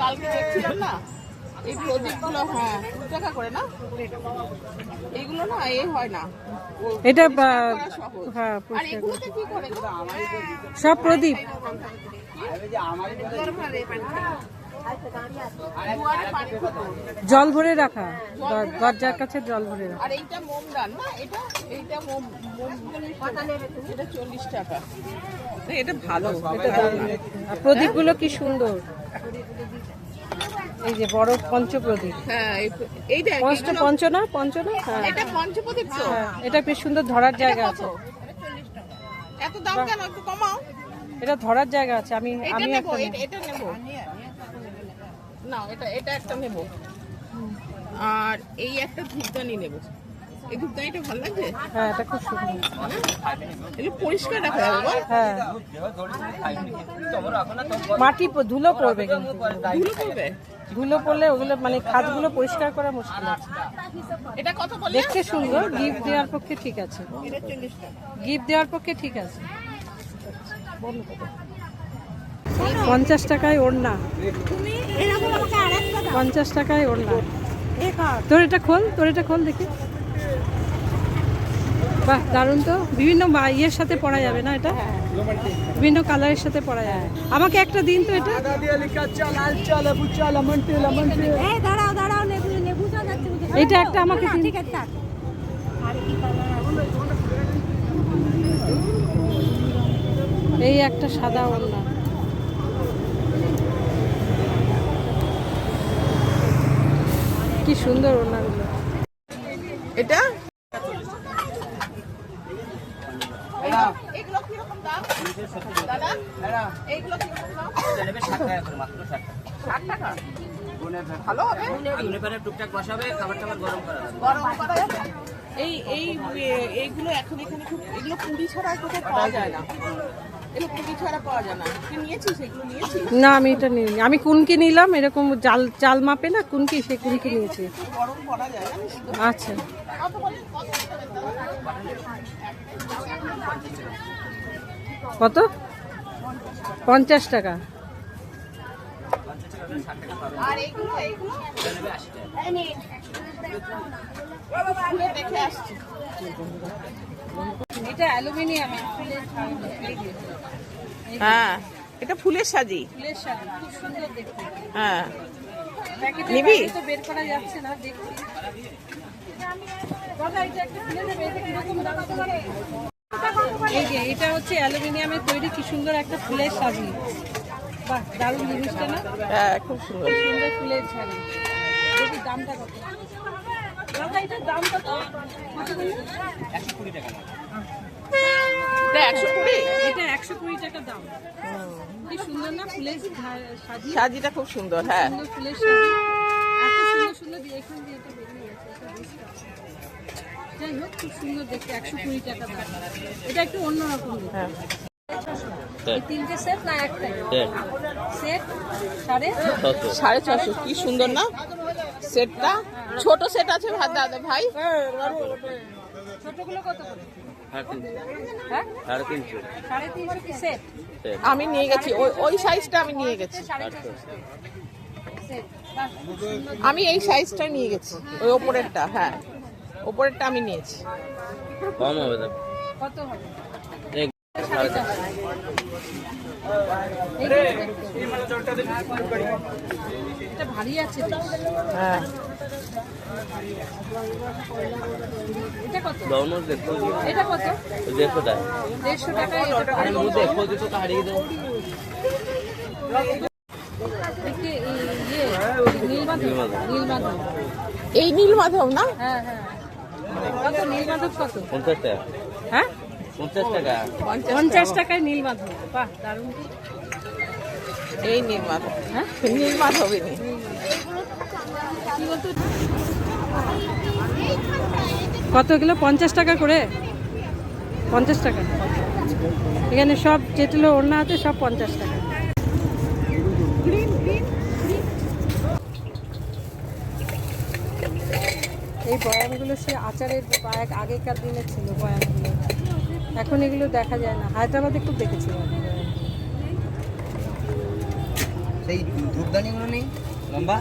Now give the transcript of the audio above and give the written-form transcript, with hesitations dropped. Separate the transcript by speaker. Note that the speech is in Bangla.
Speaker 1: কালকে দেখছিলাম না এই প্রদীপগুলো, হ্যাঁ 2 টাকা করে না, এইগুলো না এ হয় না
Speaker 2: এটা
Speaker 1: হ্যাঁ। আর এগুলোতে কি করে
Speaker 2: সব প্রদীপ জল ভরে রাখা, দরজার কাছে জল ভরে রাখা।
Speaker 1: আর এইটা মোমদান না, এইটা মোম, এটা 40 টাকা। এটা ভালো,
Speaker 2: প্রদীপগুলো কি সুন্দর, এই যে বড় পঞ্চপ্রদীপ।
Speaker 1: হ্যাঁ এইটা
Speaker 2: পঞ্চ না হ্যাঁ
Speaker 1: এটা পঞ্চপ্রদীপ তো,
Speaker 2: এটা বেশ সুন্দর, ধরার জায়গা আছে।
Speaker 1: এত দাম কেন, একটু কমাও।
Speaker 2: এটা ধরার জায়গা আছে। আমি
Speaker 1: এটা নেব,
Speaker 2: একটা
Speaker 1: এটা নেব না, এটা একটা নেব। আর এই একটা ধূপদানি নেব। এই ধূপদানিটা ভালো লাগছে,
Speaker 2: হ্যাঁ এটা খুব সুন্দর,
Speaker 1: এগুলো পরিষ্কার রাখা যাবে বল।
Speaker 2: হ্যাঁ মাটি ধুলো পড়বে, কিন্তু
Speaker 1: ধুলো পড়বে,
Speaker 2: ধুলো পড়লে ওগুলো মানে খাদগুলো পরিষ্কার করা মুশকিল আছে।
Speaker 1: এটা কত বললে?
Speaker 2: দেখতে সুন্দর, গিফট দেওয়ার পক্ষে ঠিক আছে,
Speaker 1: এটা 40 টাকা।
Speaker 2: গিফট দেওয়ার পক্ষে ঠিক আছে। 50 টাকায় ওড়না, 50 টাকায় ওড়না। তোর এটা খোল দেখি। বাহ দারুণ তো, বিভিন্ন ইয়ের সাথে পরা যাবে না, এটা বিভিন্ন কালারের সাথে পরা যাবে। আমাকে একটা দিন তো এটা। এটা একটা আমাকে দিন। এই একটা সাদা ওড়না, কি সুন্দর ওড়নাগুলো।
Speaker 1: এটা এগুলো কি রকম দাম দাদা? এইগুলো কি রকম দাম?
Speaker 3: 60 টাকা করে, মাত্র 60 টাকা।
Speaker 1: 60 টাকা ভালো হবে,
Speaker 3: আগুনে পরে টুকটাক বসাবে, খাবার গরম করা যাবে।
Speaker 1: গরম করা যাবে। এইগুলো এখন এখানে খুব, এগুলো পুঁড়ি ছাড়া কোথাও পাওয়া যায় না, এগুলো পুঁড়ি ছাড়া পাওয়া যায় না। তুই নিয়েছিস, এগুলো নিয়েছিস?
Speaker 2: না আমি এটা নিইনি, আমি কুনকি নিলাম, এরকম চাল মাপে না কুনকি, সেই কুনকি নিয়েছি।
Speaker 1: গরম করা যায় জানিস তো?
Speaker 2: আচ্ছা কত? 50 টাকা।
Speaker 1: আর এইগুলো খুলে দেখে আসছি।
Speaker 2: এটা অ্যালুমিনিয়াম,
Speaker 1: হ্যাঁ এটা ফুলের সাজি,
Speaker 2: ফুলের সাথে খুব সুন্দর দেখতে।
Speaker 1: হ্যাঁ
Speaker 2: প্যাকেটের
Speaker 1: নিবি?
Speaker 2: বাইরে তো বের করা যাচ্ছে না, দেখছি। দাদা এটা একটা খুলে দেবে, এটা কিরকম দাম? এই যে এটা হচ্ছে অ্যালুমিনিয়ামের তৈরি, কি সুন্দর একটা ফুলের সাজি। বাহ দারুণ জিনিসটা না,
Speaker 1: হ্যাঁ খুব সুন্দর।
Speaker 2: সুন্দর ফুলের শাড়ি। দেখি দামটা কত? দাদা এটার দাম কত?
Speaker 3: 120 টাকা।
Speaker 1: এটা 120?
Speaker 2: এটা 120 টাকা দাম। কি সুন্দর না ফুলের সাজি,
Speaker 1: সাজিটা খুব সুন্দর। হ্যাঁ
Speaker 2: সুন্দর ফুলের সাজি, এত সুন্দর দিয়ে এখান দিয়ে এটা বেরিয়ে গেছে, এটা বেশটা। যাই হোক খুব সুন্দর দেখতে, 120 টাকা দাম। এটা একটু অন্যরকম দেখতে।
Speaker 1: হ্যাঁ
Speaker 2: এই তিনটে সেট না একটাই সেট?
Speaker 1: 650। কি সুন্দর না সেটটা, ছোট সেট আছে দাদা ভাই।
Speaker 2: ছোটগুলো কত করে? হ্যাঁ 350 কি সেট?
Speaker 1: আমি নিয়ে গেছি ওই সাইজটা, আমি নিয়ে গেছি।
Speaker 2: 450 সেট।
Speaker 1: আমি এই সাইজটা নিয়ে গেছি, ওই ওপরেরটা। হ্যাঁ ওপরেরটা আমি নিয়েছি।
Speaker 3: কম হবে তো,
Speaker 2: কত হবে? এটা ভারী আছে বেশ।
Speaker 1: হ্যাঁ
Speaker 2: এটা কত?
Speaker 3: দেখো
Speaker 2: এটা কত?
Speaker 3: 150 টাকা।
Speaker 2: 150 টাকা।
Speaker 3: আরে মু দেখো দিছো তো হারিয়ে দাও।
Speaker 2: দেখি ইয়ে নীলমাধব।
Speaker 1: এই নীলমাধব না?
Speaker 2: হ্যাঁ হ্যাঁ। কত নীলমাধব কত?
Speaker 3: 50 টাকা।
Speaker 2: হ্যাঁ
Speaker 3: 50 টাকা।
Speaker 2: 50 টাকায় নীলমাধব। বাহ দারুণ।
Speaker 1: এই নীলমাধব,
Speaker 2: হ্যাঁ
Speaker 1: নীলমাধবই নেই।
Speaker 2: কি বলতো কত কিলো? 50 টাকা করে। 50 টাকা। এখানে সব যেগুলো ওড়না আছে সব 50 টাকা। এই বয়ামগুলো সে আচারের আগেকার দিনে ছিল বয়ামগুলো, এখন এগুলো দেখা যায় না। হায়দ্রাবাদে খুব দেখেছিলাম।
Speaker 4: সেই ধূপদানিগুলো নেই লম্বা